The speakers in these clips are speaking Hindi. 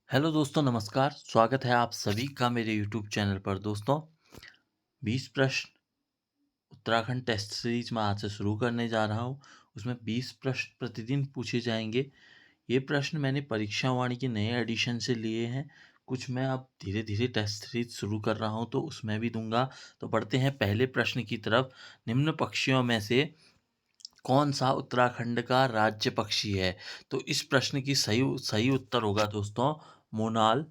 हेलो दोस्तों, नमस्कार। स्वागत है आप सभी का मेरे यूट्यूब चैनल पर। दोस्तों, 20 प्रश्न उत्तराखंड टेस्ट सीरीज में आज से शुरू करने जा रहा हूँ। उसमें 20 प्रश्न प्रतिदिन पूछे जाएंगे। ये प्रश्न मैंने परीक्षा वाणी के नए एडिशन से लिए हैं। कुछ मैं अब धीरे धीरे टेस्ट सीरीज शुरू कर रहा हूँ तो उसमें भी दूंगा। तो बढ़ते हैं पहले प्रश्न की तरफ। निम्न पक्षियों में से कौन सा उत्तराखंड का राज्य पक्षी है? तो इस प्रश्न की सही सही उत्तर होगा दोस्तों, मोनाल।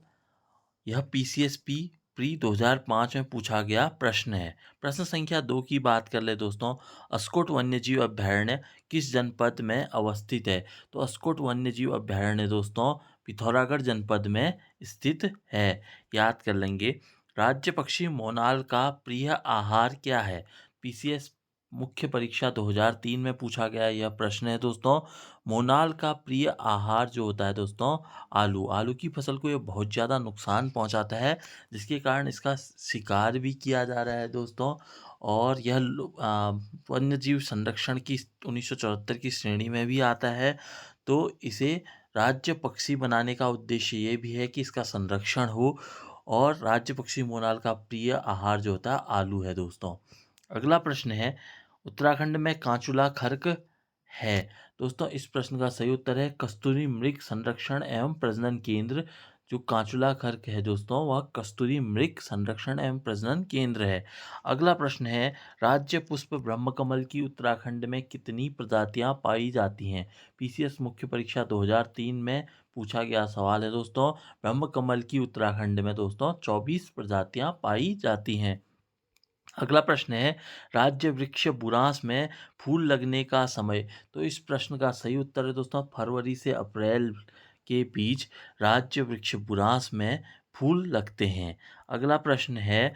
यह पीसीएसपी प्री 2005 में पूछा गया प्रश्न है। प्रश्न संख्या 2 की बात कर ले दोस्तों। अस्कोट वन्यजीव अभयारण्य किस जनपद में अवस्थित है? तो अस्कोट वन्यजीव अभयारण्य दोस्तों पिथौरागढ़ जनपद में स्थित है। याद कर लेंगे। राज्य पक्षी मोनाल का प्रिय आहार क्या है? पीसीएस मुख्य परीक्षा 2003 में पूछा गया यह प्रश्न है दोस्तों। मोनाल का प्रिय आहार जो होता है दोस्तों, आलू। आलू की फसल को ये बहुत ज़्यादा नुकसान पहुंचाता है, जिसके कारण इसका शिकार भी किया जा रहा है दोस्तों। और यह वन्यजीव संरक्षण की 1974 की श्रेणी में भी आता है। तो इसे राज्य पक्षी बनाने का उद्देश्य ये भी है कि इसका संरक्षण हो। और राज्य पक्षी मोनाल का प्रिय आहार जो होता है आलू है दोस्तों। अगला प्रश्न है, उत्तराखंड में कांचुला खर्क है? दोस्तों, इस प्रश्न का सही उत्तर है कस्तूरी मृग संरक्षण एवं प्रजनन केंद्र। जो कांचुला खर्क है दोस्तों, वह कस्तूरी मृग संरक्षण एवं प्रजनन केंद्र है। अगला प्रश्न है, राज्य पुष्प ब्रह्मकमल की उत्तराखंड में कितनी प्रजातियां पाई जाती हैं? पीसीएस मुख्य परीक्षा 2003 में पूछा गया सवाल है दोस्तों। ब्रह्मकमल की उत्तराखंड में दोस्तों 24 प्रजातियां पाई जाती हैं। अगला प्रश्न है, राज्य वृक्ष बुरांस में फूल लगने का समय। तो इस प्रश्न का सही उत्तर है दोस्तों फरवरी से अप्रैल के बीच राज्य वृक्ष बुरांस में फूल लगते हैं। अगला प्रश्न है,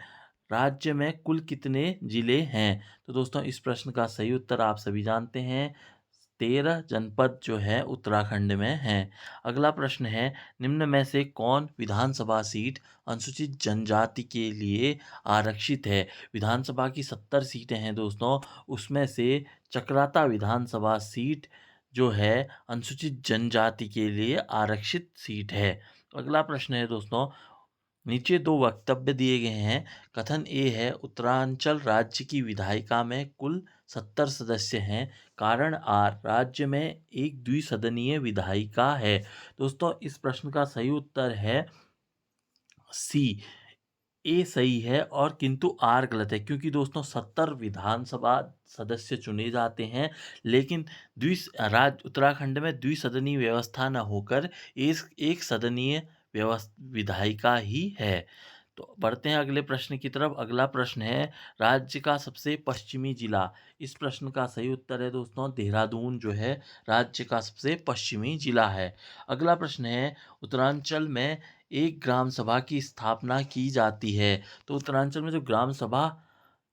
राज्य में कुल कितने जिले हैं? तो दोस्तों, इस प्रश्न का सही उत्तर आप सभी जानते हैं, 13 जनपद जो है उत्तराखंड में हैं। अगला प्रश्न है, निम्न में से कौन विधानसभा सीट अनुसूचित जनजाति के लिए आरक्षित है? विधानसभा की 70 सीटें हैं दोस्तों, उसमें से चकराता विधानसभा सीट जो है अनुसूचित जनजाति के लिए आरक्षित सीट है। अगला प्रश्न है दोस्तों, नीचे दो वक्तव्य दिए गए हैं। कथन ए है, उत्तरांचल राज्य की विधायिका में कुल 70 सदस्य हैं। कारण आर, राज्य में एक द्विसदनीय विधायिका है। दोस्तों, इस प्रश्न का सही उत्तर है सी, ए सही है और किंतु आर गलत है। क्योंकि दोस्तों 70 विधानसभा सदस्य चुने जाते हैं, लेकिन उत्तराखंड में द्विसदनीय व्यवस्था न होकर एक सदनीय विधायिका ही है। तो बढ़ते हैं अगले प्रश्न की तरफ। अगला प्रश्न है, राज्य का सबसे पश्चिमी जिला। इस प्रश्न का सही उत्तर है दोस्तों देहरादून जो है राज्य का सबसे पश्चिमी जिला है। अगला प्रश्न है, उत्तरांचल में एक ग्राम सभा की स्थापना की जाती है। तो उत्तरांचल में जो ग्राम सभा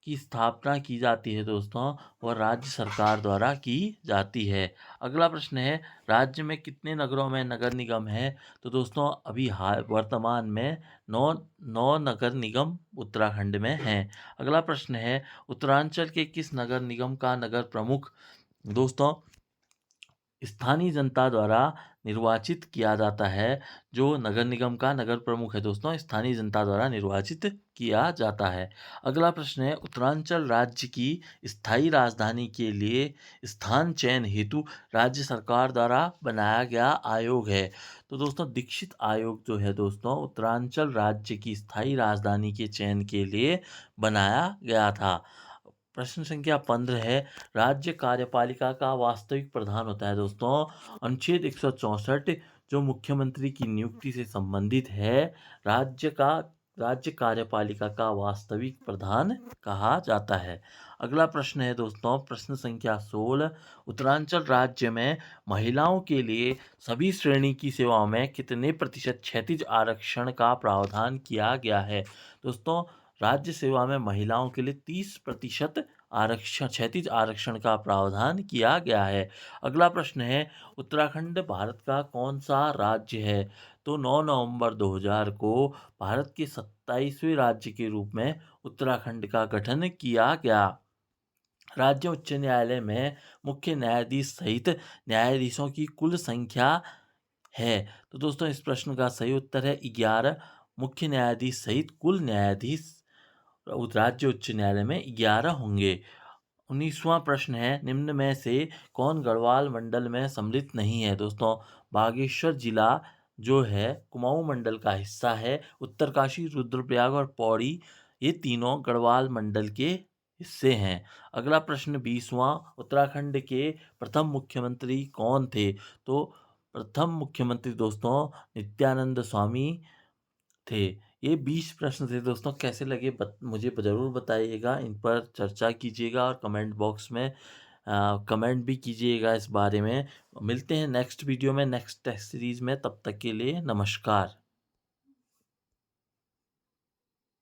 की स्थापना की जाती है दोस्तों, वह राज्य सरकार द्वारा की जाती है। अगला प्रश्न है, राज्य में कितने नगरों में नगर निगम है? तो दोस्तों, अभी हाल वर्तमान में नौ नौ नगर निगम उत्तराखंड में हैं। अगला प्रश्न है, उत्तरांचल के किस नगर निगम का नगर प्रमुख दोस्तों स्थानीय जनता द्वारा निर्वाचित किया जाता है? जो नगर निगम का नगर प्रमुख है दोस्तों, स्थानीय जनता द्वारा निर्वाचित किया जाता है। अगला प्रश्न है, उत्तरांचल राज्य की स्थायी राजधानी के लिए स्थान चयन हेतु राज्य सरकार द्वारा बनाया गया आयोग है। तो दोस्तों, दीक्षित आयोग जो है दोस्तों उत्तरांचल राज्य की स्थायी राजधानी के चयन के लिए बनाया गया था। प्रश्न संख्या 15 है, राज्य कार्यपालिका का वास्तविक प्रधान होता है दोस्तों अनुच्छेद 164 जो मुख्यमंत्री की नियुक्ति से संबंधित है। राज्य का राज्य कार्यपालिका का वास्तविक प्रधान कहा जाता है। अगला प्रश्न है दोस्तों प्रश्न संख्या 16, उत्तरांचल राज्य में महिलाओं के लिए सभी श्रेणी की सेवाओं में कितने प्रतिशत क्षैतिज आरक्षण का प्रावधान किया गया है? दोस्तों, राज्य सेवा में महिलाओं के लिए 30% आरक्षण क्षैतिज आरक्षण का प्रावधान किया गया है। अगला प्रश्न है, उत्तराखंड भारत का कौन सा राज्य है? तो 9 नवंबर 2000 को भारत के 27वें राज्य के रूप में उत्तराखंड का गठन किया गया। राज्य उच्च न्यायालय में मुख्य न्यायाधीश सहित न्यायाधीशों की कुल संख्या है? तो दोस्तों इस प्रश्न का सही उत्तर है 11 मुख्य न्यायाधीश सहित कुल न्यायाधीश राज्य उच्च न्यायालय में 11 होंगे। 19वां प्रश्न है निम्न में से कौन गढ़वाल मंडल में सम्मिलित नहीं है? दोस्तों बागेश्वर जिला जो है कुमाऊं मंडल का हिस्सा है। उत्तरकाशी, रुद्रप्रयाग और पौड़ी ये तीनों गढ़वाल मंडल के हिस्से हैं। अगला प्रश्न 20वां उत्तराखंड के प्रथम मुख्यमंत्री कौन थे? तो प्रथम मुख्यमंत्री दोस्तों नित्यानंद स्वामी थे। ये 20 प्रश्न थे दोस्तों, कैसे लगे मुझे ज़रूर बताइएगा, इन पर चर्चा कीजिएगा और कमेंट बॉक्स में कमेंट भी कीजिएगा इस बारे में। मिलते हैं नेक्स्ट वीडियो में, नेक्स्ट टेस्ट सीरीज़ में, तब तक के लिए नमस्कार।